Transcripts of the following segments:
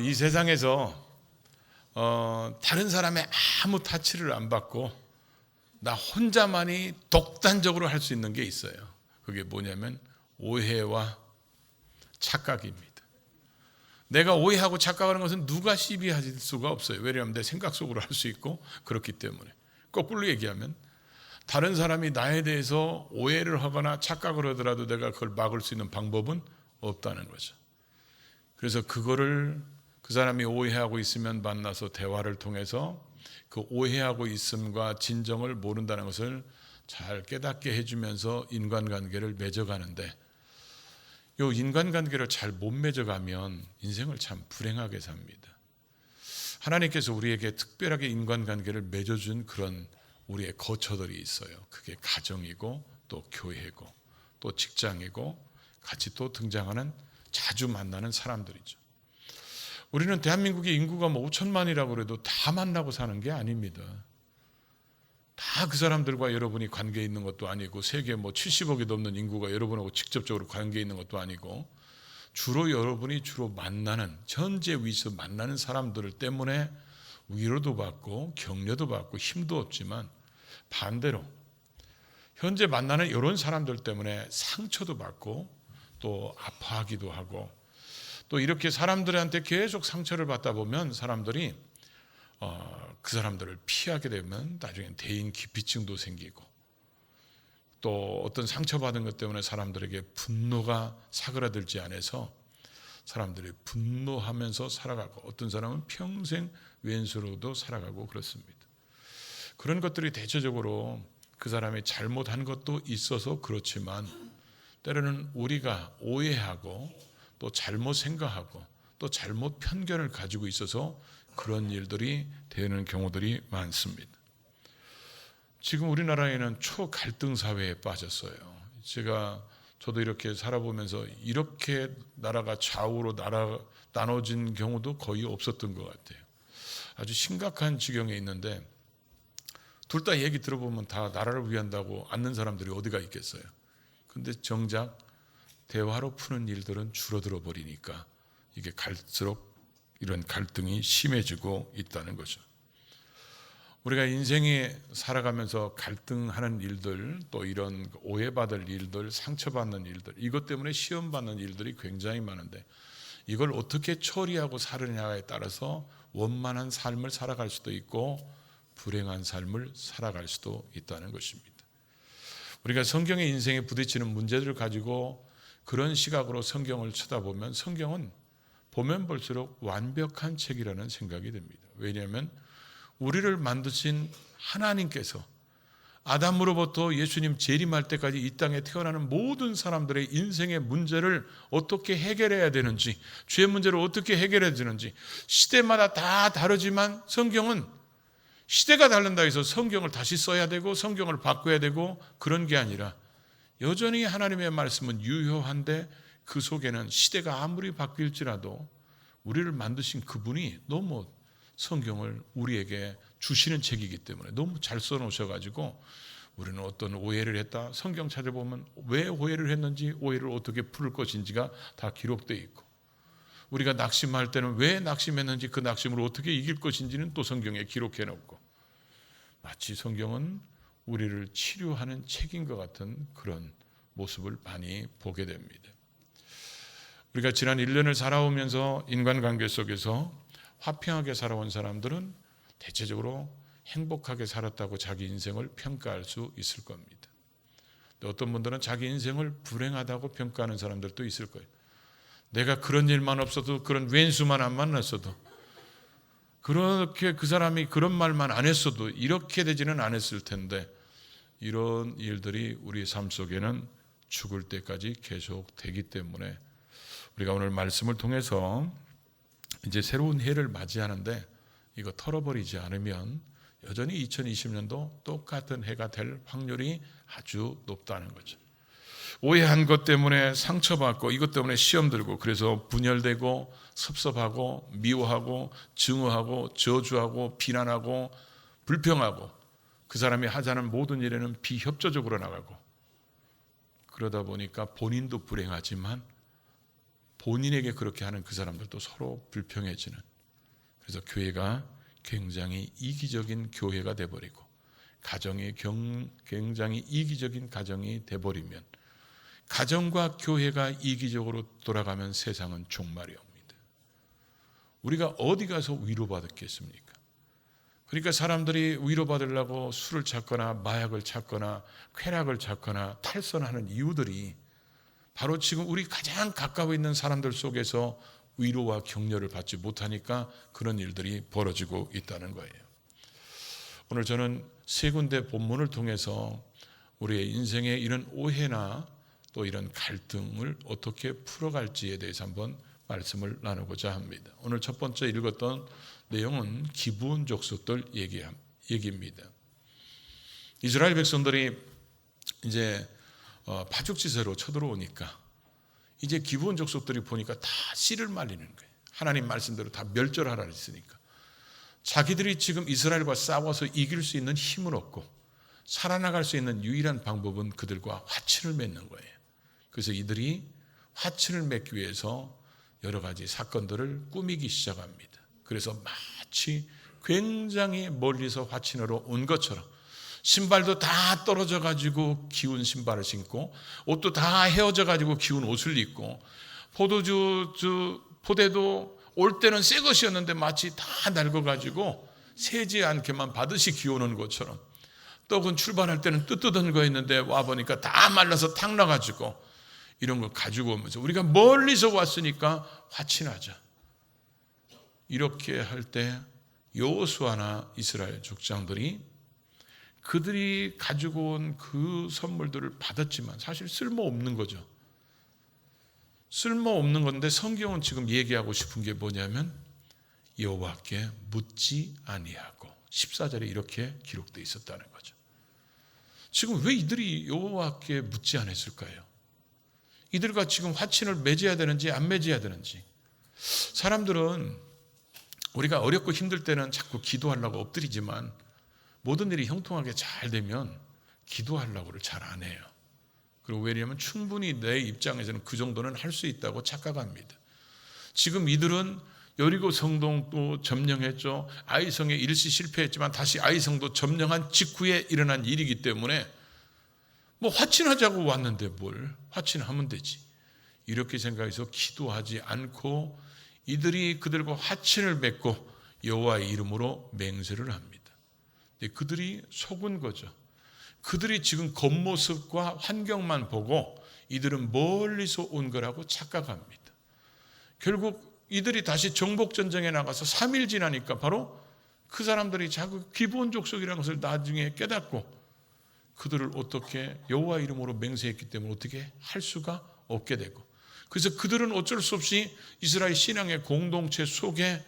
이 세상에서 다른 사람의 아무 타치를 안 받고 나 혼자만이 독단적으로 할 수 있는 게 있어요. 그게 뭐냐면 오해와 착각입니다. 내가 오해하고 착각하는 것은 누가 시비할 수가 없어요. 왜냐하면 내 생각 속으로 할 수 있고 그렇기 때문에. 거꾸로 얘기하면 다른 사람이 나에 대해서 오해를 하거나 착각을 하더라도 내가 그걸 막을 수 있는 방법은 없다는 거죠. 그래서 그거를 그 사람이 오해하고 있으면 만나서 대화를 통해서 그 오해하고 있음과 진정을 모른다는 것을 잘 깨닫게 해주면서 인간관계를 맺어가는데, 이 인간관계를 잘 못 맺어가면 인생을 참 불행하게 삽니다. 하나님께서 우리에게 특별하게 인간관계를 맺어준 그런 우리의 거처들이 있어요. 그게 가정이고 또 교회고 또 직장이고 같이 또 등장하는 자주 만나는 사람들이죠. 우리는 대한민국의 인구가 5천만이라고 해도 다 만나고 사는 게 아닙니다. 다 그 사람들과 여러분이 관계 있는 것도 아니고, 세계 70억이 넘는 인구가 여러분하고 직접적으로 관계 있는 것도 아니고, 주로 여러분이 주로 만나는, 현재 위에서 만나는 사람들 때문에 위로도 받고 격려도 받고 힘도 얻지만, 반대로 현재 만나는 이런 사람들 때문에 상처도 받고 또 아파하기도 하고, 또 이렇게 사람들한테 계속 상처를 받다 보면 사람들이 그 사람들을 피하게 되면 나중에 대인 기피증도 생기고, 또 어떤 상처받은 것 때문에 사람들에게 분노가 사그라들지 않아서 사람들이 분노하면서 살아가고, 어떤 사람은 평생 왼수로도 살아가고 그렇습니다. 그런 것들이 대체적으로 그 사람이 잘못한 것도 있어서 그렇지만, 때로는 우리가 오해하고 또 잘못 생각하고 또 잘못 편견을 가지고 있어서 그런 일들이 되는 경우들이 많습니다. 지금 우리나라에는 초갈등 사회에 빠졌어요. 저도 이렇게 살아보면서 이렇게 나라가 좌우로 나눠진 경우도 거의 없었던 것 같아요. 아주 심각한 지경에 있는데, 둘 다 얘기 들어보면 다 나라를 위한다고 앉는 사람들이 어디가 있겠어요. 근데 정작 대화로 푸는 일들은 줄어들어 버리니까 이게 갈수록 이런 갈등이 심해지고 있다는 거죠. 우리가 인생에 살아가면서 갈등하는 일들, 또 이런 오해받을 일들, 상처받는 일들, 이것 때문에 시험받는 일들이 굉장히 많은데, 이걸 어떻게 처리하고 사느냐에 따라서 원만한 삶을 살아갈 수도 있고 불행한 삶을 살아갈 수도 있다는 것입니다. 우리가 성경의 인생에 부딪히는 문제들을 가지고 그런 시각으로 성경을 쳐다보면, 성경은 보면 볼수록 완벽한 책이라는 생각이 듭니다. 왜냐하면 우리를 만드신 하나님께서 아담으로부터 예수님 재림할 때까지 이 땅에 태어나는 모든 사람들의 인생의 문제를 어떻게 해결해야 되는지, 죄 문제를 어떻게 해결해야 되는지, 시대마다 다 다르지만 성경은 시대가 다른다 해서 성경을 다시 써야 되고 성경을 바꿔야 되고 그런 게 아니라, 여전히 하나님의 말씀은 유효한데 그 속에는 시대가 아무리 바뀔지라도 우리를 만드신 그분이 너무 성경을 우리에게 주시는 책이기 때문에 너무 잘 써놓으셔가지고, 우리는 어떤 오해를 했다, 성경 찾아보면 왜 오해를 했는지, 오해를 어떻게 풀 것인지가 다 기록되어 있고, 우리가 낙심할 때는 왜 낙심했는지, 그 낙심을 어떻게 이길 것인지는 또 성경에 기록해 놓고, 마치 성경은 우리를 치료하는 책인 것 같은 그런 모습을 많이 보게 됩니다. 우리가 지난 1년을 살아오면서 인간관계 속에서 화평하게 살아온 사람들은 대체적으로 행복하게 살았다고 자기 인생을 평가할 수 있을 겁니다. 어떤 분들은 자기 인생을 불행하다고 평가하는 사람들도 있을 거예요. 내가 그런 일만 없어도, 그런 왼수만 안 만났어도, 그렇게 그 사람이 그런 말만 안 했어도 이렇게 되지는 않았을 텐데, 이런 일들이 우리의 삶 속에는 죽을 때까지 계속 되기 때문에 우리가 오늘 말씀을 통해서 이제 새로운 해를 맞이하는데, 이거 털어버리지 않으면 여전히 2020년도 똑같은 해가 될 확률이 아주 높다는 거죠. 오해한 것 때문에 상처받고, 이것 때문에 시험 들고, 그래서 분열되고 섭섭하고 미워하고 증오하고 저주하고 비난하고 불평하고, 그 사람이 하자는 모든 일에는 비협조적으로 나가고, 그러다 보니까 본인도 불행하지만 본인에게 그렇게 하는 그 사람들도 서로 불평해지는, 그래서 교회가 굉장히 이기적인 교회가 돼버리고 가정이 굉장히 이기적인 가정이 돼버리면, 가정과 교회가 이기적으로 돌아가면 세상은 종말이 옵니다. 우리가 어디 가서 위로받았겠습니까? 그러니까 사람들이 위로받으려고 술을 찾거나 마약을 찾거나 쾌락을 찾거나 탈선하는 이유들이 바로 지금 우리 가장 가까워 있는 사람들 속에서 위로와 격려를 받지 못하니까 그런 일들이 벌어지고 있다는 거예요. 오늘 저는 세 군데 본문을 통해서 우리의 인생의 이런 오해나 또 이런 갈등을 어떻게 풀어갈지에 대해서 한번 말씀을 나누고자 합니다. 오늘 첫 번째 읽었던 내용은 기브온 족속들 얘기입니다. 이스라엘 백성들이 이제 파죽지세로 쳐들어오니까 이제 기브온 족속들이 보니까 다 씨를 말리는 거예요. 하나님 말씀대로 다 멸절하라 했으니까. 자기들이 지금 이스라엘과 싸워서 이길 수 있는 힘은 없고 살아나갈 수 있는 유일한 방법은 그들과 화친을 맺는 거예요. 그래서 이들이 화친을 맺기 위해서 여러 가지 사건들을 꾸미기 시작합니다. 그래서 마치 굉장히 멀리서 화친으로 온 것처럼 신발도 다 떨어져 가지고 기운 신발을 신고 옷도 다 헤어져 가지고 기운 옷을 입고 포대도 올 때는 새 것이었는데 마치 다 낡아가지고 새지 않게만 받으시 기우는 것처럼, 떡은 출발할 때는 뜨뜻한 거였는데 와보니까 다 말라서 탁 나가지고 이런 거 가지고 오면서 우리가 멀리서 왔으니까 화친하자. 이렇게 할 때 여호수아나 이스라엘 족장들이 그들이 가지고 온 그 선물들을 받았지만 사실 쓸모없는 거죠. 쓸모없는 건데 성경은 지금 얘기하고 싶은 게 뭐냐면 여호와께 묻지 아니하고 14절에 이렇게 기록되어 있었다는 거죠. 지금 왜 이들이 여호와께 묻지 않았을까요? 이들과 지금 화친을 맺어야 되는지 안 맺어야 되는지. 사람들은 우리가 어렵고 힘들 때는 자꾸 기도하려고 엎드리지만 모든 일이 형통하게 잘 되면 기도하려고를 잘 안 해요. 그리고 왜냐하면 충분히 내 입장에서는 그 정도는 할 수 있다고 착각합니다. 지금 이들은 여리고 성동도 점령했죠. 아이성에 일시 실패했지만 다시 아이성도 점령한 직후에 일어난 일이기 때문에 뭐 화친하자고 왔는데 뭘 화친하면 되지. 이렇게 생각해서 기도하지 않고 이들이 그들과 화친을 맺고 여호와의 이름으로 맹세를 합니다. 근데 그들이 속은 거죠. 그들이 지금 겉모습과 환경만 보고 이들은 멀리서 온 거라고 착각합니다. 결국 이들이 다시 정복전쟁에 나가서 3일 지나니까 바로 그 사람들이 자꾸 기브온 족속이라는 것을 나중에 깨닫고 그들을 어떻게 여호와 이름으로 맹세했기 때문에 어떻게 할 수가 없게 되고, 그래서 그들은 어쩔 수 없이 이스라엘 신앙의 공동체 속에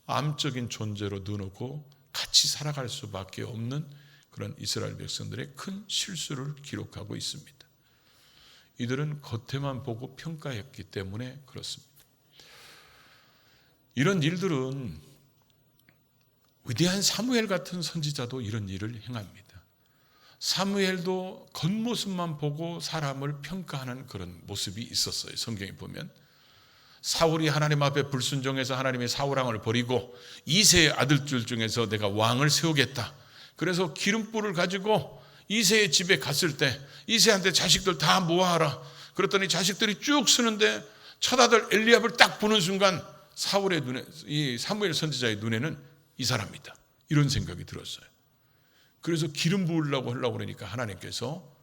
암적인 존재로 넣어놓고 같이 살아갈 수밖에 없는 그런 이스라엘 백성들의 큰 실수를 기록하고 있습니다. 이들은 겉에만 보고 평가했기 때문에 그렇습니다. 이런 일들은 위대한 사무엘 같은 선지자도 이런 일을 행합니다. 사무엘도 겉모습만 보고 사람을 평가하는 그런 모습이 있었어요. 성경에 보면 사울이 하나님 앞에 불순종해서 하나님의 사울왕을 버리고 이새의 아들들 중에서 내가 왕을 세우겠다. 그래서 기름불을 가지고 이새의 집에 갔을 때 이새한테 자식들 다 모아라. 그랬더니 자식들이 쭉 쓰는데 첫 아들 엘리압을 딱 보는 순간 사울의 눈에, 이 사무엘 선지자의 눈에는 이 사람이다. 이런 생각이 들었어요. 그래서 기름 부으려고 하려고 그러니까 하나님께서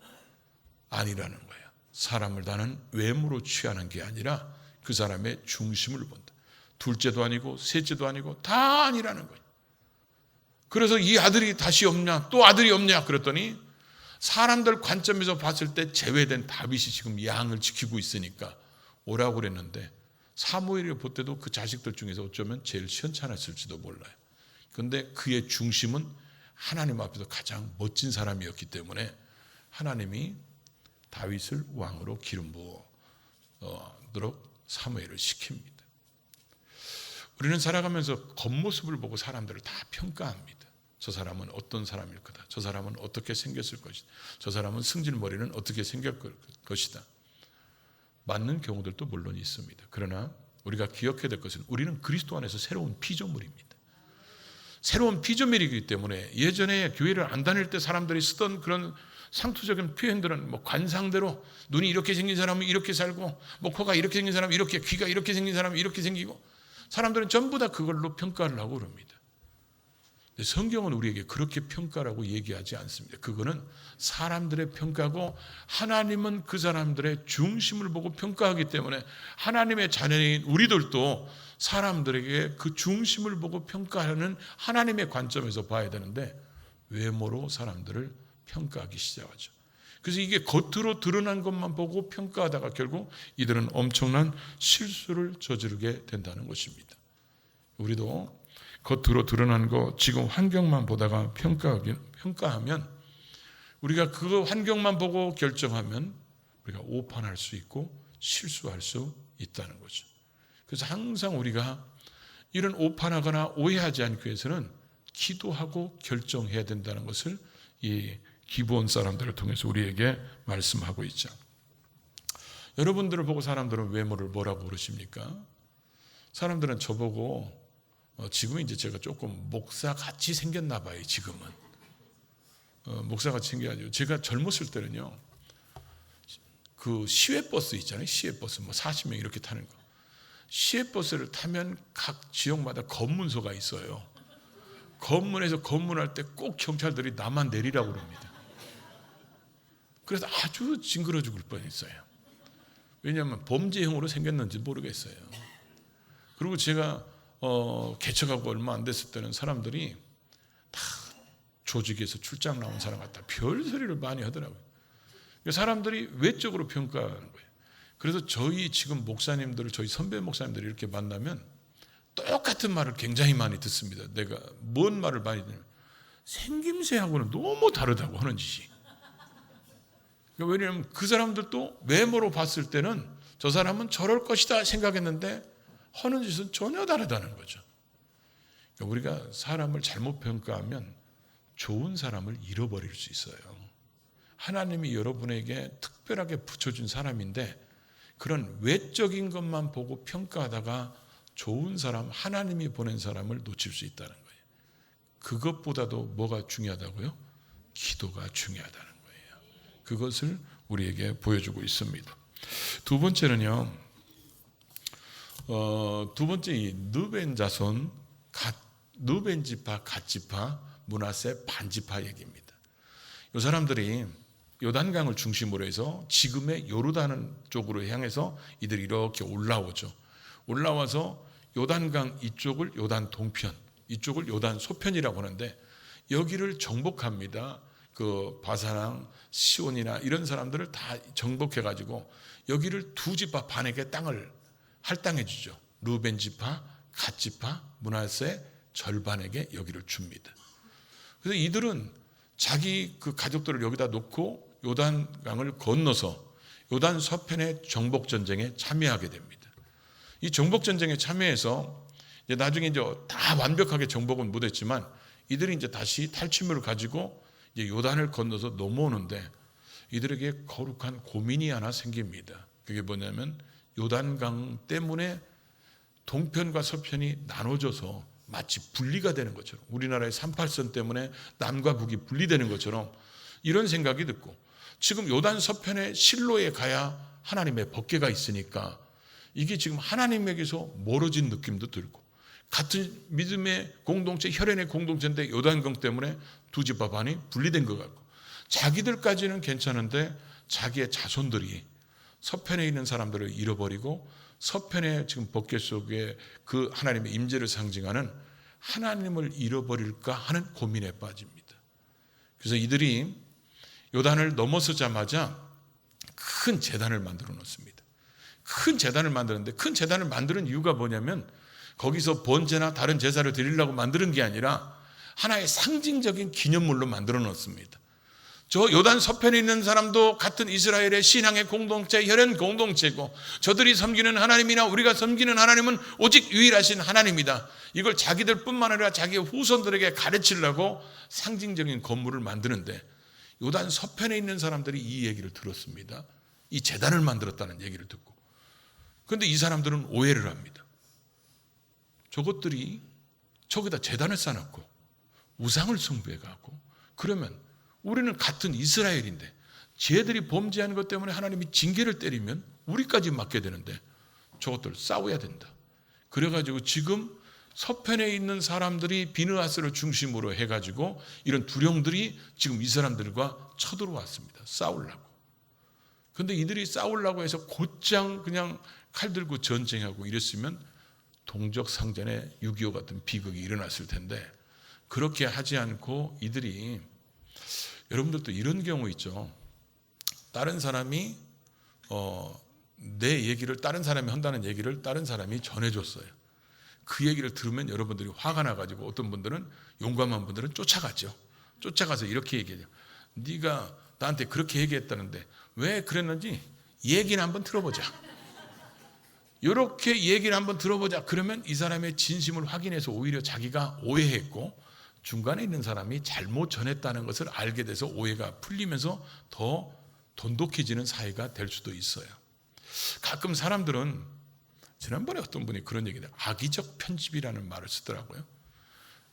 아니라는 거예요. 사람을 다는 외모로 취하는 게 아니라 그 사람의 중심을 본다. 둘째도 아니고 셋째도 아니고 다 아니라는 거예요. 그래서 이 아들이 다시 없냐, 또 아들이 없냐 그랬더니 사람들 관점에서 봤을 때 제외된 다윗이 지금 양을 지키고 있으니까 오라고 그랬는데 사무엘이 볼 때도 그 자식들 중에서 어쩌면 제일 시원찮았을지도 몰라요. 그런데 그의 중심은 하나님 앞에서 가장 멋진 사람이었기 때문에 하나님이 다윗을 왕으로 기름 부어도록 사무엘을 시킵니다. 우리는 살아가면서 겉모습을 보고 사람들을 다 평가합니다. 저 사람은 어떤 사람일 거다. 저 사람은 어떻게 생겼을 것이다. 저 사람은 승질머리는 어떻게 생길 것이다. 맞는 경우들도 물론 있습니다. 그러나 우리가 기억해야 될 것은 우리는 그리스도 안에서 새로운 피조물입니다. 새로운 피조물이기 때문에 예전에 교회를 안 다닐 때 사람들이 쓰던 그런 상투적인 표현들은 뭐 관상대로 눈이 이렇게 생긴 사람은 이렇게 살고 뭐 코가 이렇게 생긴 사람은 이렇게, 귀가 이렇게 생긴 사람은 이렇게 생기고, 사람들은 전부 다 그걸로 평가를 하고 그럽니다. 근데 성경은 우리에게 그렇게 평가라고 얘기하지 않습니다. 그거는 사람들의 평가고, 하나님은 그 사람들의 중심을 보고 평가하기 때문에 하나님의 자녀인 우리들도 사람들에게 그 중심을 보고 평가하는 하나님의 관점에서 봐야 되는데, 외모로 사람들을 평가하기 시작하죠. 그래서 이게 겉으로 드러난 것만 보고 평가하다가 결국 이들은 엄청난 실수를 저지르게 된다는 것입니다. 우리도 겉으로 드러난 거, 지금 환경만 보다가 평가하면, 우리가 그 환경만 보고 결정하면 우리가 오판할 수 있고 실수할 수 있다는 거죠. 그래서 항상 우리가 이런 오판하거나 오해하지 않기 위해서는 기도하고 결정해야 된다는 것을 이 기브온 사람들을 통해서 우리에게 말씀하고 있죠. 여러분들을 보고 사람들은 외모를 뭐라고 그러십니까? 사람들은 저보고 지금은 이제 제가 조금 목사같이 생겼나 봐요. 지금은 목사같이 생겨가지고, 제가 젊었을 때는요, 그 시외버스 있잖아요. 시외버스 뭐 40명 이렇게 타는 거. 시외버스를 타면 각 지역마다 검문소가 있어요. 검문에서 검문할 때 꼭 경찰들이 나만 내리라고 그럽니다. 그래서 아주 징그러 죽을 뻔했어요. 왜냐하면 범죄형으로 생겼는지 모르겠어요. 그리고 제가 개척하고 얼마 안 됐을 때는 사람들이 다 조직에서 출장 나온 사람 같다 별 소리를 많이 하더라고요. 사람들이 외적으로 평가하는 거예요. 그래서 저희 지금 목사님들을, 저희 선배 목사님들을 이렇게 만나면 똑같은 말을 굉장히 많이 듣습니다. 내가 뭔 말을 많이 듣냐면, 생김새하고는 너무 다르다고 하는 짓이. 왜냐하면 그 사람들도 외모로 봤을 때는 저 사람은 저럴 것이다 생각했는데 하는 짓은 전혀 다르다는 거죠. 우리가 사람을 잘못 평가하면 좋은 사람을 잃어버릴 수 있어요. 하나님이 여러분에게 특별하게 붙여준 사람인데 그런 외적인 것만 보고 평가하다가 좋은 사람, 하나님이 보낸 사람을 놓칠 수 있다는 거예요. 그것보다도 뭐가 중요하다고요? 기도가 중요하다는 거예요. 그것을 우리에게 보여주고 있습니다. 두 번째는요, 두 번째 이 르벤 자손, 르벤 지파, 갓 지파, 므낫세 반 지파 얘기입니다. 이 사람들이 요단강을 중심으로 해서 지금의 요르단 쪽으로 향해서 이들이 이렇게 올라오죠. 올라와서 요단강 이쪽을 요단 동편, 이쪽을 요단 소편이라고 하는데 여기를 정복합니다. 그 바사랑 시온이나 이런 사람들을 다 정복해가지고 여기를 두 지파 반에게 땅을 할당해 주죠. 르벤 지파, 갓 지파, 므낫세 절반에게 여기를 줍니다. 그래서 이들은 자기 그 가족들을 여기다 놓고 요단강을 건너서 요단 서편의 정복 전쟁에 참여하게 됩니다. 이 정복 전쟁에 참여해서 이제 나중에 이제 다 완벽하게 정복은 못했지만 이들이 이제 다시 탈취물을 가지고 이제 요단을 건너서 넘어오는데 이들에게 거룩한 고민이 하나 생깁니다. 그게 뭐냐면 요단강 때문에 동편과 서편이 나눠져서 마치 분리가 되는 것처럼, 우리나라의 38선 때문에 남과 북이 분리되는 것처럼 이런 생각이 듣고, 지금 요단 서편의 실로에 가야 하나님의 법궤가 있으니까 이게 지금 하나님에게서 멀어진 느낌도 들고, 같은 믿음의 공동체, 혈연의 공동체인데 요단강 때문에 두 지파 반이 분리된 것 같고, 자기들까지는 괜찮은데 자기의 자손들이 서편에 있는 사람들을 잃어버리고 서편의 지금 법궤 속에 그 하나님의 임재를 상징하는 하나님을 잃어버릴까 하는 고민에 빠집니다. 그래서 이들이 요단을 넘어서자마자 큰 제단을 만들어 놓습니다. 큰 제단을 만드는데, 큰 제단을 만드는 이유가 뭐냐면 거기서 번제나 다른 제사를 드리려고 만드는 게 아니라 하나의 상징적인 기념물로 만들어 놓습니다. 저 요단 서편에 있는 사람도 같은 이스라엘의 신앙의 공동체, 혈연 공동체고, 저들이 섬기는 하나님이나 우리가 섬기는 하나님은 오직 유일하신 하나님이다. 이걸 자기들뿐만 아니라 자기의 후손들에게 가르치려고 상징적인 건물을 만드는데, 요단 서편에 있는 사람들이 이 얘기를 들었습니다. 이 제단을 만들었다는 얘기를 듣고. 그런데 이 사람들은 오해를 합니다. 저것들이 저기다 제단을 쌓아놓고 우상을 숭배해 가고, 그러면 우리는 같은 이스라엘인데 쟤들이 범죄하는 것 때문에 하나님이 징계를 때리면 우리까지 맞게 되는데 저것들 싸워야 된다. 그래가지고 지금 서편에 있는 사람들이 비느하스를 중심으로 해가지고 이런 두령들이 지금 이 사람들과 쳐들어왔습니다. 싸우려고. 그런데 이들이 싸우려고 해서 곧장 그냥 칼 들고 전쟁하고 이랬으면 동족상전에 6.25 같은 비극이 일어났을 텐데, 그렇게 하지 않고 이들이, 여러분들도 이런 경우 있죠. 다른 사람이 내 얘기를, 다른 사람이 한다는 얘기를 다른 사람이 전해줬어요. 그 얘기를 들으면 여러분들이 화가 나가지고 어떤 분들은, 용감한 분들은 쫓아가죠. 쫓아가서 이렇게 얘기해요. 네가 나한테 그렇게 얘기했다는데 왜 그랬는지 얘기는 한번 들어보자. 이렇게 얘기를 한번 들어보자. 그러면 이 사람의 진심을 확인해서 오히려 자기가 오해했고 중간에 있는 사람이 잘못 전했다는 것을 알게 돼서 오해가 풀리면서 더 돈독해지는 사이가 될 수도 있어요. 가끔 사람들은, 지난번에 어떤 분이 그런 얘기를, 악의적 편집이라는 말을 쓰더라고요.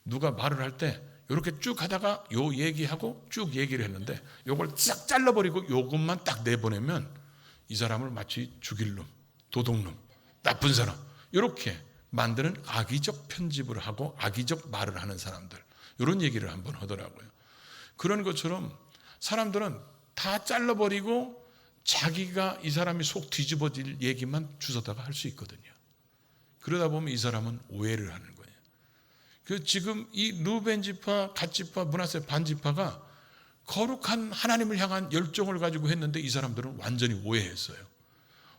누가 말을 할 때 이렇게 쭉 하다가 요 얘기하고 쭉 얘기를 했는데 요걸 싹 잘라버리고 요것만 딱 내보내면 이 사람을 마치 죽일 놈, 도둑놈, 나쁜 사람, 이렇게 만드는 악의적 편집을 하고 악의적 말을 하는 사람들, 이런 얘기를 한번 하더라고요. 그런 것처럼 사람들은 다 잘라버리고 자기가 이 사람이 속 뒤집어질 얘기만 주워다가 할 수 있거든요. 그러다 보면 이 사람은 오해를 하는 거예요. 그 지금 이 루벤 지파, 갓 지파, 므낫세 반 지파가 거룩한 하나님을 향한 열정을 가지고 했는데 이 사람들은 완전히 오해했어요.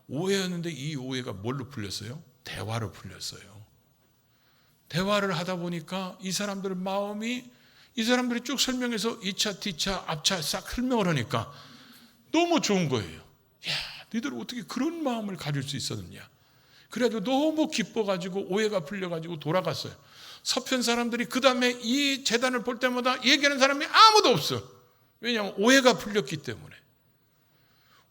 오해였는데 이 오해가 뭘로 풀렸어요? 대화로 풀렸어요. 대화를 하다 보니까 이 사람들 마음이, 이 사람들이 쭉 설명해서 2차, D차, 앞차 싹 설명을 하니까 너무 좋은 거예요. 야, 너희들 어떻게 그런 마음을 가질 수 있었느냐. 그래가지고 너무 기뻐가지고 오해가 풀려가지고 돌아갔어요. 서편 사람들이 그 다음에 이 제단을 볼 때마다 얘기하는 사람이 아무도 없어. 왜냐하면 오해가 풀렸기 때문에.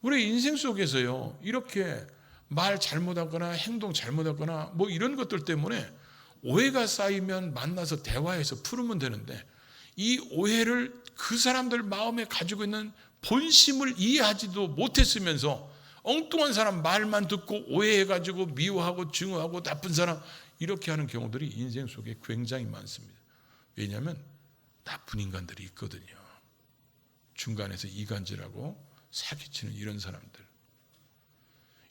우리 인생 속에서요, 이렇게 말 잘못하거나 행동 잘못하거나 뭐 이런 것들 때문에 오해가 쌓이면 만나서 대화해서 풀으면 되는데, 이 오해를 그 사람들 마음에 가지고 있는 본심을 이해하지도 못했으면서 엉뚱한 사람 말만 듣고 오해해가지고 미워하고 증오하고 나쁜 사람, 이렇게 하는 경우들이 인생 속에 굉장히 많습니다. 왜냐하면 나쁜 인간들이 있거든요. 중간에서 이간질하고 사기치는 이런 사람들.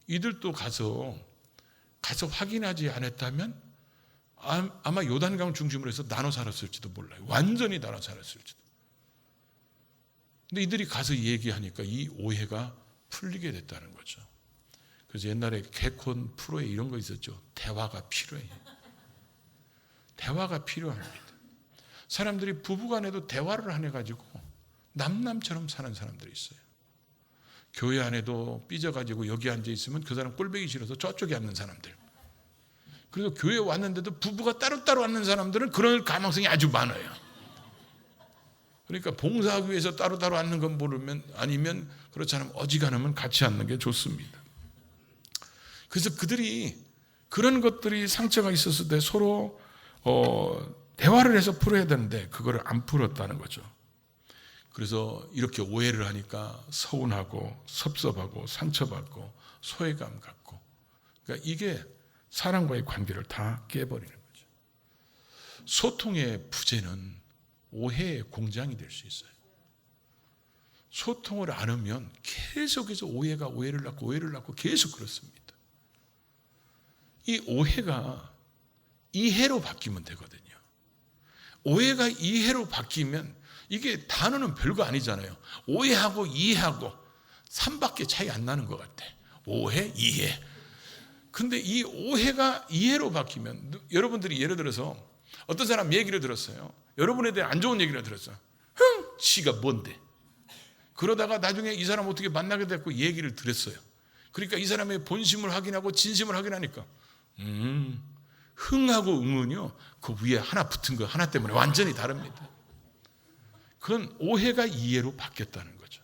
이들도 가서 확인하지 않았다면 아마 요단강 중심으로 해서 나눠 살았을지도 몰라요. 완전히 나눠 살았을지도. 근데 이들이 가서 얘기하니까 이 오해가 풀리게 됐다는 거죠. 그래서 옛날에 개콘 프로에 이런 거 있었죠. 대화가 필요해. 대화가 필요합니다. 사람들이 부부간에도 대화를 안 해가지고 남남처럼 사는 사람들이 있어요. 교회 안에도 삐져가지고 여기 앉아 있으면 그 사람 꼴보기 싫어서 저쪽에 앉는 사람들. 그래서 교회에 왔는데도 부부가 따로따로 앉는 사람들은 그럴 가능성이 아주 많아요. 그러니까 봉사하기 위해서 따로따로 앉는 건 모르면, 아니면 그렇지 않으면 어지간하면 같이 앉는 게 좋습니다. 그래서 그들이 그런 것들이 상처가 있었을 때 서로 대화를 해서 풀어야 되는데 그거를 안 풀었다는 거죠. 그래서 이렇게 오해를 하니까 서운하고 섭섭하고 상처받고 소외감 갖고, 그러니까 이게 사람과의 관계를 다 깨버리는 거죠. 소통의 부재는 오해의 공장이 될 수 있어요. 소통을 안 하면 계속해서 오해가 오해를 낳고 계속 그렇습니다. 이 오해가 이해로 바뀌면 되거든요. 오해가 이해로 바뀌면, 이게 단어는 별거 아니잖아요. 오해하고 이해하고 3밖에 차이 안 나는 것 같아. 오해, 이해. 근데 이 오해가 이해로 바뀌면, 여러분들이 예를 들어서 어떤 사람 얘기를 들었어요. 여러분에 대해 안 좋은 얘기를 들었어요. 지가 뭔데? 그러다가 나중에 이 사람 어떻게 만나게 됐고 얘기를 들었어요. 그러니까 이 사람의 본심을 확인하고 진심을 확인하니까 흥하고 응은요, 그 위에 하나 붙은 거 하나 때문에 완전히 다릅니다. 그건 오해가 이해로 바뀌었다는 거죠.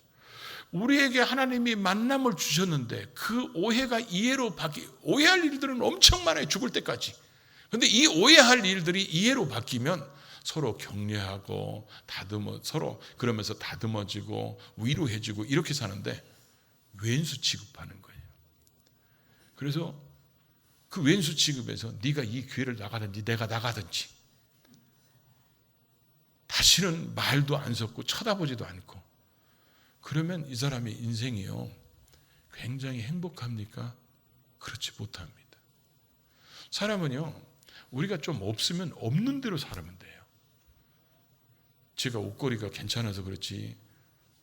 우리에게 하나님이 만남을 주셨는데 그 오해가 이해로 오해할 일들은 엄청 많아요. 죽을 때까지. 그런데 이 오해할 일들이 이해로 바뀌면 서로 격려하고 서로 그러면서 다듬어지고 위로해주고 이렇게 사는데 왼수 취급하는 거예요. 그래서 그 왼수 취급에서 네가 이 교회를 나가든지 내가 나가든지 다시는 말도 안 섞고 쳐다보지도 않고 그러면 이 사람의 인생이요 굉장히 행복합니까? 그렇지 못합니다. 사람은요 우리가 좀 없으면 없는 대로 살면 돼요. 제가 옷걸이가 괜찮아서 그렇지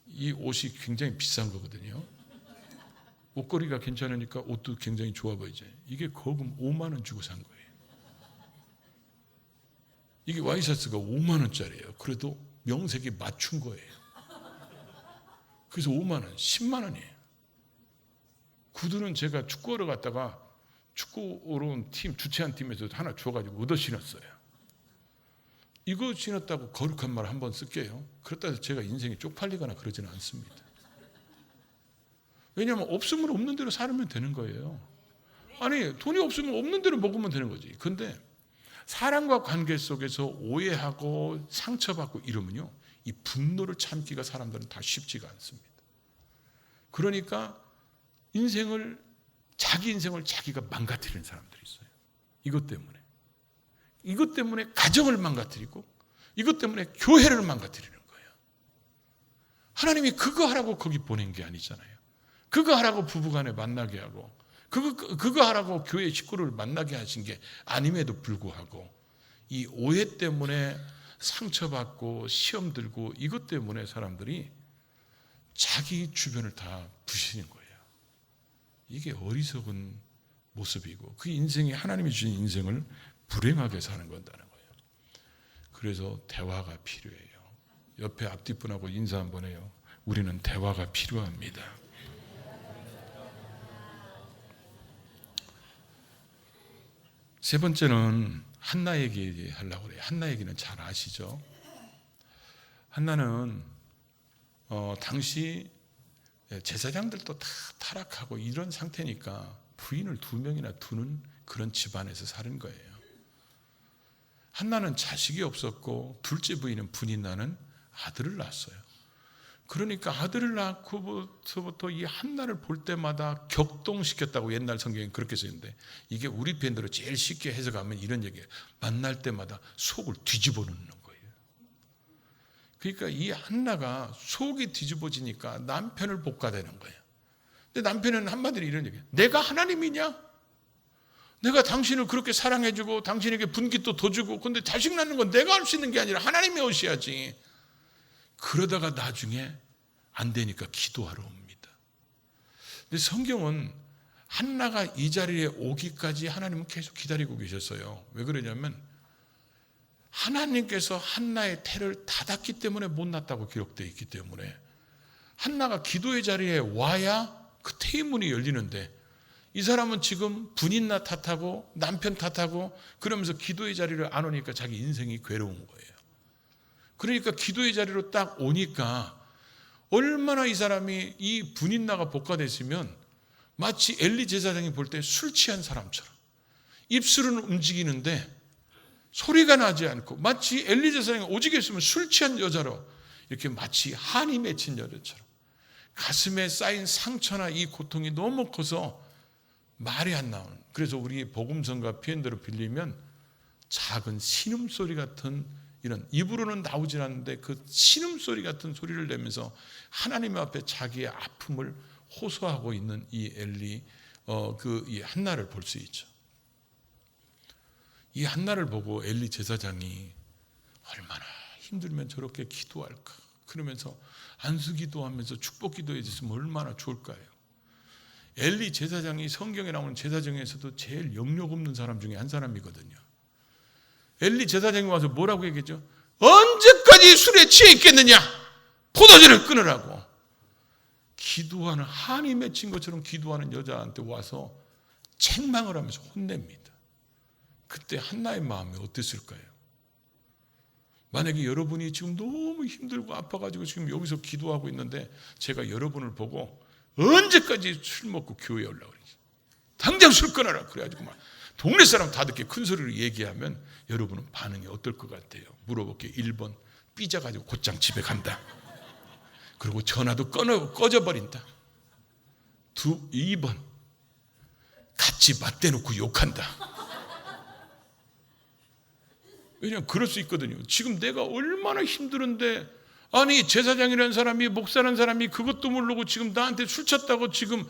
이 옷이 굉장히 비싼 거거든요. 옷걸이가 괜찮으니까 옷도 굉장히 좋아 보이죠. 이게 거금 5만 원 주고 산 거예요. 이게 와이셔츠가 5만 원짜리예요. 그래도 명색이 맞춘 거예요. 그래서 5만 원, 10만 원이에요. 구두는 제가 축구하러 갔다가 축구로 온 팀, 주최한 팀에서 하나 줘가지고 얻어 신었어요. 이거 신었다고 거룩한 말 한번 쓸게요. 그렇다 해서 제가 인생이 쪽팔리거나 그러지는 않습니다. 왜냐하면 없으면 없는 대로 살면 되는 거예요. 아니 돈이 없으면 없는 대로 먹으면 되는 거지. 근데 사람과 관계 속에서 오해하고 상처받고 이러면요 이 분노를 참기가 사람들은 다 쉽지가 않습니다. 그러니까 자기 인생을 자기가 망가뜨리는 사람들이 있어요. 이것 때문에 가정을 망가뜨리고 이것 때문에 교회를 망가뜨리는 거예요. 하나님이 그거 하라고 거기 보낸 게 아니잖아요. 그거 하라고 부부간에 만나게 하고 그거 하라고 교회 식구를 만나게 하신 게 아님에도 불구하고 이 오해 때문에 상처받고 시험 들고 이것 때문에 사람들이 자기 주변을 다 부시는 거예요. 이게 어리석은 모습이고 그 인생이 하나님이 주신 인생을 불행하게 사는 건다는 거예요. 그래서 대화가 필요해요. 옆에 앞뒷분하고 인사 한번 해요. 우리는 대화가 필요합니다. 세 번째는 한나 얘기 하려고 그래요. 한나 얘기는 잘 아시죠? 한나는 당시 제사장들도 다 타락하고 이런 상태니까 부인을 2명이나 두는 그런 집안에서 사는 거예요. 한나는 자식이 없었고 둘째 부인은 분인나는 아들을 낳았어요. 그러니까 아들을 낳고서부터 이 한나를 볼 때마다 격동시켰다고 옛날 성경에 그렇게 써있는데 이게 우리 편대로 제일 쉽게 해석하면 이런 얘기예요. 만날 때마다 속을 뒤집어 놓는 거예요. 그러니까 이 한나가 속이 뒤집어지니까 남편을 볶아대는 거예요. 근데 남편은 한마디로 이런 얘기예요. 내가 하나님이냐? 내가 당신을 그렇게 사랑해주고 당신에게 분깃도 더 주고 근데 자식 낳는 건 내가 할 수 있는 게 아니라 하나님이 오셔야지. 그러다가 나중에 안 되니까 기도하러 옵니다. 근데 성경은 한나가 이 자리에 오기까지 하나님은 계속 기다리고 계셨어요. 왜 그러냐면 하나님께서 한나의 태를 닫았기 때문에 못 낳았다고 기록되어 있기 때문에 한나가 기도의 자리에 와야 그 태의 문이 열리는데 이 사람은 지금 분인나 탓하고 남편 탓하고 그러면서 기도의 자리를 안 오니까 자기 인생이 괴로운 거예요. 그러니까 기도의 자리로 딱 오니까 얼마나 이 사람이 이 분인나가 복화됐으면 마치 엘리 제사장이 볼 때 술 취한 사람처럼 입술은 움직이는데 소리가 나지 않고 마치 엘리 제사장이 오직 있으면 술 취한 여자로 이렇게 마치 한이 맺힌 여자처럼 가슴에 쌓인 상처나 이 고통이 너무 커서 말이 안 나오는. 그래서 우리 복음성가 표현대로 빌리면 작은 신음소리 같은 이런 입으로는 나오질 않는데 그 신음소리 같은 소리를 내면서 하나님 앞에 자기의 아픔을 호소하고 있는 이 엘리 이 한나를 볼 수 있죠. 이 한나를 보고 엘리 제사장이 얼마나 힘들면 저렇게 기도할까 그러면서 안수기도 하면서 축복기도 해줬으면 얼마나 좋을까요? 엘리 제사장이 성경에 나오는 제사 중에서도 제일 영역 없는 사람 중에 한 사람이거든요. 엘리 제사장이 와서 뭐라고 얘기했죠? 언제까지 술에 취해 있겠느냐? 포도주를 끊으라고. 기도하는 한이 맺힌 것처럼 기도하는 여자한테 와서 책망을 하면서 혼냅니다. 그때 한나의 마음이 어땠을까요? 만약에 여러분이 지금 너무 힘들고 아파가지고 지금 여기서 기도하고 있는데 제가 여러분을 보고 언제까지 술 먹고 교회에 올라오는지 당장 술 끊어라 그래가지고 막 동네 사람 다 듣게 큰 소리로 얘기하면 여러분은 반응이 어떨 것 같아요? 물어볼게요. 1번 삐져가지고 곧장 집에 간다. 그리고 전화도 꺼져버린다. 2번 같이 맞대놓고 욕한다. 왜냐하면 그럴 수 있거든요. 지금 내가 얼마나 힘들은데 아니 제사장이라는 사람이 목사라는 사람이 그것도 모르고 지금 나한테 술 쳤다고 지금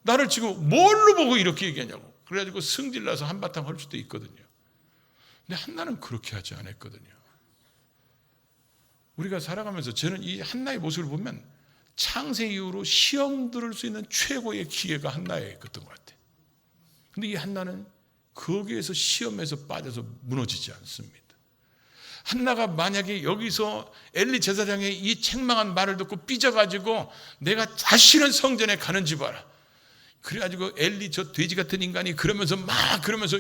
나를 지금 뭘로 보고 이렇게 얘기하냐고. 그래가지고 승질나서 한바탕 할 수도 있거든요. 근데 한나는 그렇게 하지 않았거든요. 우리가 살아가면서 저는 이 한나의 모습을 보면 창세 이후로 시험 들을 수 있는 최고의 기회가 한나였던 것 같아요. 근데 이 한나는 거기에서 시험에서 빠져서 무너지지 않습니다. 한나가 만약에 여기서 엘리 제사장의 이 책망한 말을 듣고 삐져가지고 내가 다시는 성전에 가는지 봐라. 그래가지고 엘리 저 돼지 같은 인간이 그러면서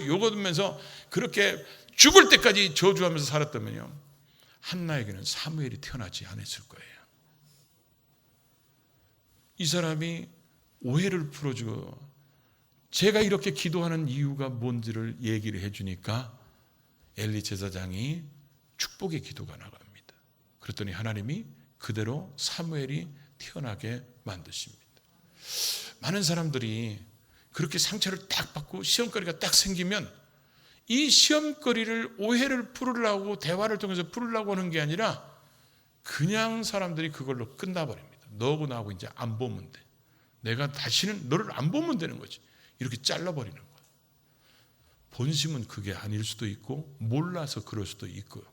욕하면서 그렇게 죽을 때까지 저주하면서 살았다면요. 한나에게는 사무엘이 태어나지 않았을 거예요. 이 사람이 오해를 풀어주고 제가 이렇게 기도하는 이유가 뭔지를 얘기를 해주니까 엘리 제사장이 축복의 기도가 나갑니다. 그랬더니 하나님이 그대로 사무엘이 태어나게 만드십니다. 많은 사람들이 그렇게 상처를 딱 받고 시험거리가 딱 생기면 이 시험거리를 오해를 풀으려고 대화를 통해서 풀으려고 하는 게 아니라 그냥 사람들이 그걸로 끝나버립니다. 너하고 나하고 이제 안 보면 돼. 내가 다시는 너를 안 보면 되는 거지. 이렇게 잘라버리는 거야. 본심은 그게 아닐 수도 있고 몰라서 그럴 수도 있고요.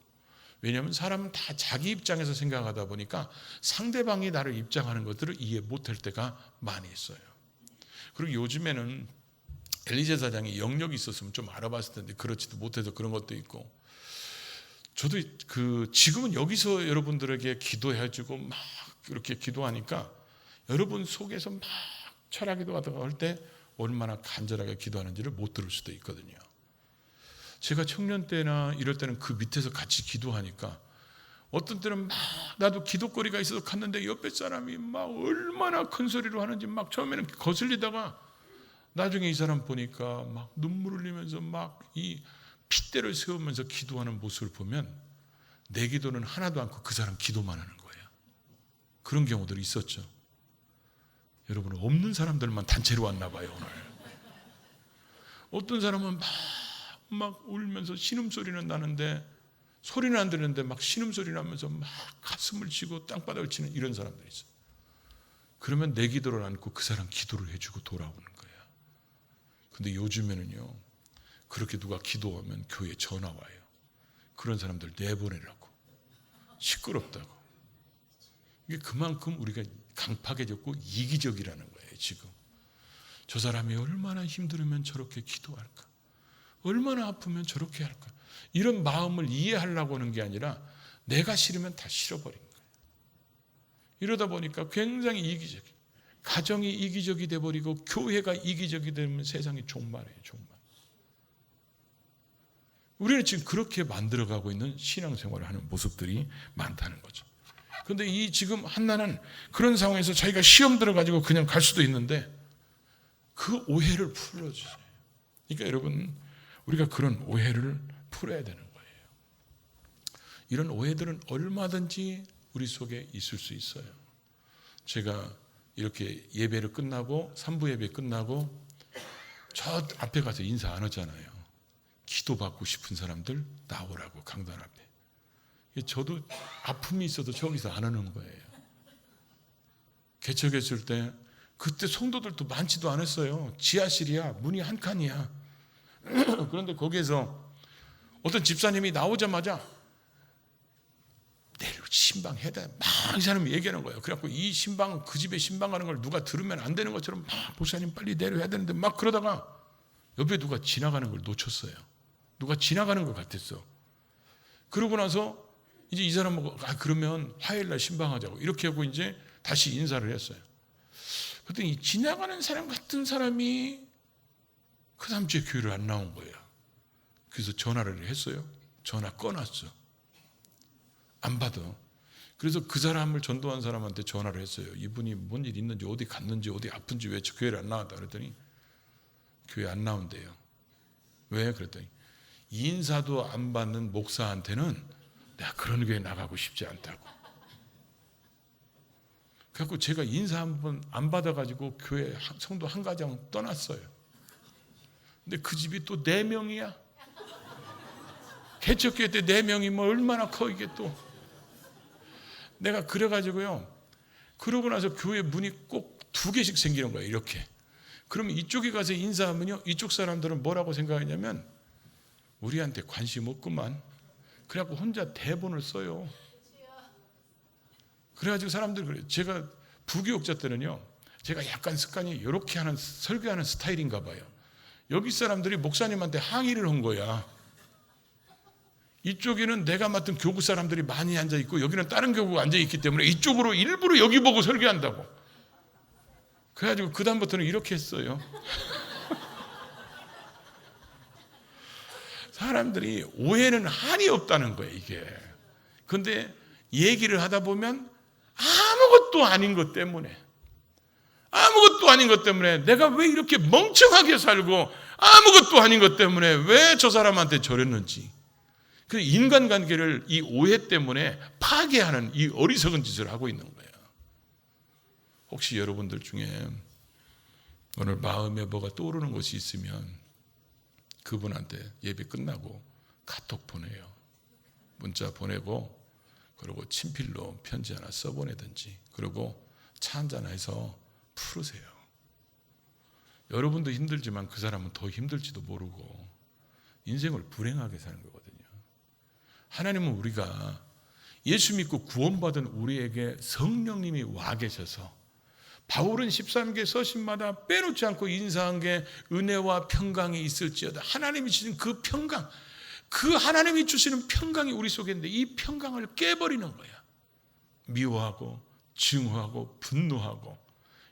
왜냐하면 사람은 다 자기 입장에서 생각하다 보니까 상대방이 나를 입장하는 것들을 이해 못할 때가 많이 있어요. 그리고 요즘에는 엘리 제사장이 영역이 있었으면 좀 알아봤을 텐데 그렇지도 못해서 그런 것도 있고, 저도 지금은 여기서 여러분들에게 기도해주고 막 이렇게 기도하니까 여러분 속에서 막 철학기도 하다가 할 때 얼마나 간절하게 기도하는지를 못 들을 수도 있거든요. 제가 청년 때나 이럴 때는 그 밑에서 같이 기도하니까 어떤 때는 막 나도 기도거리가 있어서 갔는데 옆에 사람이 막 얼마나 큰 소리로 하는지 막 처음에는 거슬리다가 나중에 이 사람 보니까 막 눈물 흘리면서 막 이 핏대를 세우면서 기도하는 모습을 보면 내 기도는 하나도 않고 그 사람 기도만 하는 거예요. 그런 경우들이 있었죠. 여러분, 없는 사람들만 단체로 왔나 봐요 오늘. 어떤 사람은 막 울면서 신음소리는 나는데 소리는 안 들리는데 막 신음소리 나면서 막 가슴을 치고 땅바닥을 치는 이런 사람들이 있어요. 그러면 내 기도를 안고 그 사람 기도를 해주고 돌아오는 거예요. 근데 요즘에는요, 그렇게 누가 기도하면 교회에 전화 와요. 그런 사람들 내보내라고, 시끄럽다고. 이게 그만큼 우리가 강팍해졌고 이기적이라는 거예요. 지금 저 사람이 얼마나 힘들으면 저렇게 기도할까, 얼마나 아프면 저렇게 할까, 이런 마음을 이해하려고 하는 게 아니라 내가 싫으면 다 싫어버린 거예요. 이러다 보니까 굉장히 이기적이, 가정이 이기적이 돼버리고 교회가 이기적이 되면 세상이 종말이에요. 종말. 우리는 지금 그렇게 만들어가고 있는 신앙생활을 하는 모습들이 많다는 거죠. 그런데 이 지금 한나는 그런 상황에서 자기가 시험 들어가지고 그냥 갈 수도 있는데 그 오해를 풀어주세요. 그러니까 여러분, 우리가 그런 오해를 풀어야 되는 거예요. 이런 오해들은 얼마든지 우리 속에 있을 수 있어요. 제가 이렇게 예배를 끝나고 3부 예배 끝나고 저 앞에 가서 인사 안 하잖아요. 기도받고 싶은 사람들 나오라고, 강단 앞에. 저도 아픔이 있어도 저기서 안 하는 거예요. 개척했을 때 그때 성도들도 많지도 않았어요. 지하실이야, 문이 한 칸이야. 그런데 거기에서 어떤 집사님이 나오자마자 내일 신방 해야 돼, 막 이 사람이 얘기하는 거예요. 그래갖고 이 신방, 그 집에 신방 가는 걸 누가 들으면 안 되는 것처럼 막 목사님 빨리 내려야 되는데 막 그러다가 옆에 누가 지나가는 걸 놓쳤어요. 누가 지나가는 것 같았어. 그러고 나서 이제 이 사람하고 그러면 화요일날 신방하자고 이렇게 하고 이제 다시 인사를 했어요. 그랬더니 지나가는 사람 같은 사람이 그 다음 주에 교회를 안 나온 거예요. 그래서 전화를 했어요. 전화 꺼놨어. 안 받아. 그래서 그 사람을 전도한 사람한테 전화를 했어요. 이분이 뭔 일 있는지, 어디 갔는지, 어디 아픈지, 왜 교회를 안 나왔다 그랬더니 교회 안 나온대요. 왜? 그랬더니 인사도 안 받는 목사한테는 내가 그런 교회 나가고 싶지 않다고. 그래서 제가 인사 한 번 안 받아가지고 교회 성도 한 가정 떠났어요. 근데 그 집이 또 4명이야. 개척교회 때 4명이면 얼마나 커 이게 또. 내가 그래가지고요. 그러고 나서 교회 문이 꼭 2개씩 생기는 거예요. 이렇게. 그러면 이쪽에 가서 인사하면요. 이쪽 사람들은 뭐라고 생각하냐면 우리한테 관심 없구만. 그래갖고 혼자 대본을 써요. 그래가지고 사람들이 그래요. 제가 부교육자 때는요. 제가 약간 습관이 이렇게 하는 설교하는 스타일인가 봐요. 여기 사람들이 목사님한테 항의를 한 거야. 이쪽에는 내가 맡은 교구 사람들이 많이 앉아있고 여기는 다른 교구가 앉아있기 때문에 이쪽으로 일부러 여기 보고 설교한다고. 그래가지고 그 다음부터는 이렇게 했어요. 사람들이 오해는 한이 없다는 거예요, 이게. 그런데 얘기를 하다 보면 아무것도 아닌 것 때문에 내가 왜 이렇게 멍청하게 살고 아무것도 아닌 것 때문에 왜 저 사람한테 저랬는지, 그 인간관계를 이 오해 때문에 파괴하는 이 어리석은 짓을 하고 있는 거예요. 혹시 여러분들 중에 오늘 마음에 뭐가 떠오르는 것이 있으면 그분한테 예배 끝나고 카톡 보내요. 문자 보내고, 그리고 친필로 편지 하나 써보내든지, 그리고 차 한잔 해서 풀으세요. 여러분도 힘들지만 그 사람은 더 힘들지도 모르고 인생을 불행하게 사는 거거든요. 하나님은 우리가 예수 믿고 구원받은 우리에게 성령님이 와 계셔서, 바울은 13개 서신마다 빼놓지 않고 인사한 게 은혜와 평강이 있을지어다. 하나님이 주신 그 평강, 그 하나님이 주시는 평강이 우리 속에 있는데 이 평강을 깨버리는 거야. 미워하고 증오하고 분노하고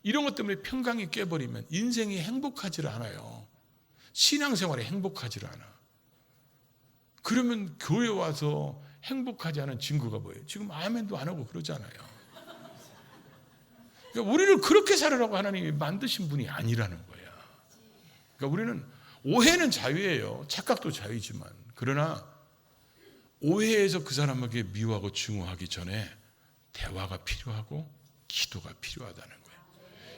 이런 것 때문에 평강이 깨버리면 인생이 행복하지를 않아요. 신앙생활이 행복하지를 않아. 그러면 교회 와서 행복하지 않은 친구가 뭐예요? 지금 아멘도 안 하고 그러잖아요. 그러니까 우리를 그렇게 살으라고 하나님이 만드신 분이 아니라는 거야. 그러니까 우리는 오해는 자유예요. 착각도 자유지만, 그러나 오해에서 그 사람에게 미워하고 증오하기 전에 대화가 필요하고 기도가 필요하다는 거예요.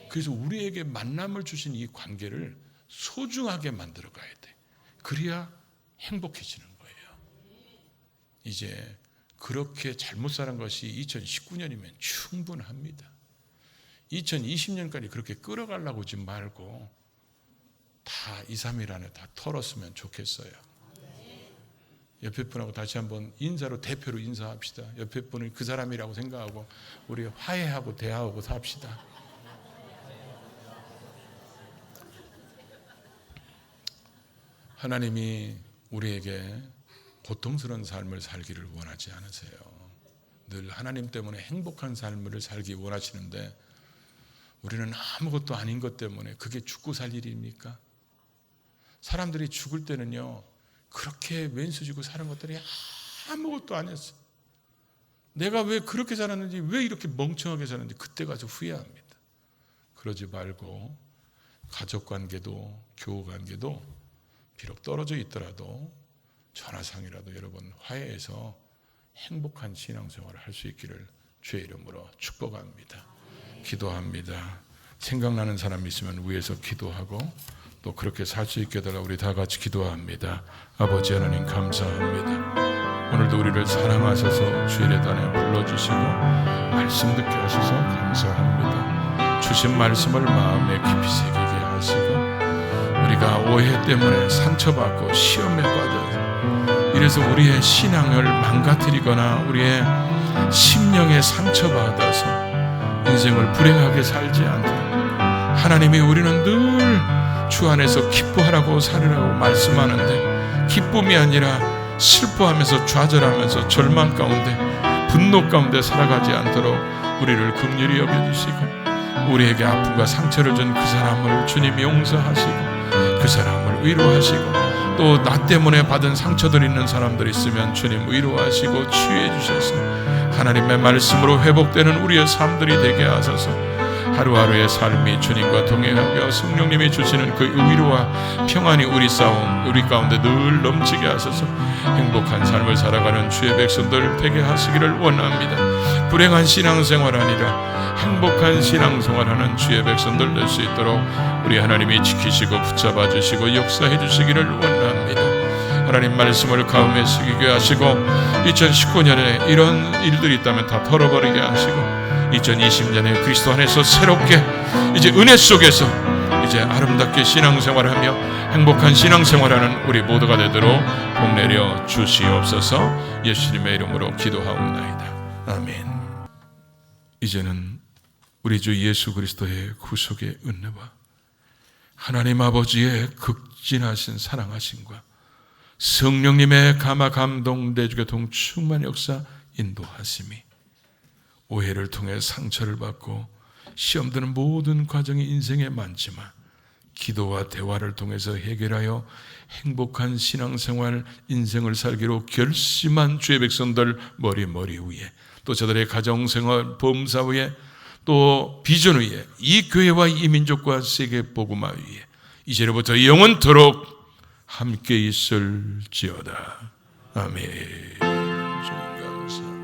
그래서 우리에게 만남을 주신 이 관계를 소중하게 만들어 가야 돼. 그래야 행복해지는 거예요. 이제 그렇게 잘못 살은 것이 2019년이면 충분합니다. 2020년까지 그렇게 끌어가려고 하지 말고 다 2, 3일 안에 다 털었으면 좋겠어요. 옆에 분하고 다시 한번 인사로, 대표로 인사합시다. 옆에 분을 그 사람이라고 생각하고 우리 화해하고 대화하고 삽시다. 하나님이 우리에게 고통스러운 삶을 살기를 원하지 않으세요. 늘 하나님 때문에 행복한 삶을 살기 원하시는데 우리는 아무것도 아닌 것 때문에, 그게 죽고 살 일입니까? 사람들이 죽을 때는요, 그렇게 왼수지고 사는 것들이 아무것도 아니었어. 내가 왜 그렇게 살았는지, 왜 이렇게 멍청하게 살았는지 그때 가서 후회합니다. 그러지 말고 가족관계도 교우관계도 비록 떨어져 있더라도 전화상이라도 여러분 화해해서 행복한 신앙생활을 할 수 있기를 주의 이름으로 축복합니다. 기도합니다. 생각나는 사람이 있으면 위에서 기도하고 또 그렇게 살 수 있게 해달라 우리 다 같이 기도합니다. 아버지 하나님 감사합니다. 오늘도 우리를 사랑하셔서 주의 예단에 불러주시고 말씀 듣게 하셔서 감사합니다. 주신 말씀을 마음에 깊이 새기게 하시고, 우리가 오해 때문에 상처받고 시험에 빠져서 이래서 우리의 신앙을 망가뜨리거나 우리의 심령에 상처받아서 인생을 불행하게 살지 않도록 하나님이, 우리는 늘 주 안에서 기뻐하라고 살으라고 말씀하는데 기쁨이 아니라 슬퍼하면서 좌절하면서 절망 가운데 분노 가운데 살아가지 않도록 우리를 긍휼히 여겨주시고, 우리에게 아픔과 상처를 준 그 사람을 주님 용서하시고 그 사람을 위로하시고, 또 나 때문에 받은 상처들 있는 사람들 있으면 주님 위로하시고 치유해 주셔서 하나님의 말씀으로 회복되는 우리의 삶들이 되게 하소서. 하루하루의 삶이 주님과 동행하며 성령님이 주시는 그 위로와 평안이 우리 가운데 늘 넘치게 하소서. 행복한 삶을 살아가는 주의 백성들 되게 하시기를 원합니다. 불행한 신앙생활 아니라 행복한 신앙생활하는 주의 백성들 될 수 있도록 우리 하나님이 지키시고 붙잡아 주시고 역사해 주시기를 원합니다. 하나님 말씀을 가음에 새기게 하시고 2019년에 이런 일들이 있다면 다 털어버리게 하시고 2020년에 그리스도 안에서 새롭게 이제 은혜 속에서 이제 아름답게 신앙생활하며 행복한 신앙생활하는 우리 모두가 되도록 복 내려 주시옵소서. 예수님의 이름으로 기도하옵나이다. 아멘. 이제는 우리 주 예수 그리스도의 구속의 은혜와 하나님 아버지의 극진하신 사랑하심과 성령님의 감화 감동 내주교통 충만 역사 인도하심이 오해를 통해 상처를 받고 시험 드는 모든 과정이 인생에 많지만 기도와 대화를 통해서 해결하여 행복한 신앙생활 인생을 살기로 결심한 주의 백성들 머리 위에 또 저들의 가정생활 범사 위에 또 비전 위에 이 교회와 이 민족과 세계 복음화 위에 이제로부터 영원토록 함께 있을지어다. 아멘. 주님 감사합니다.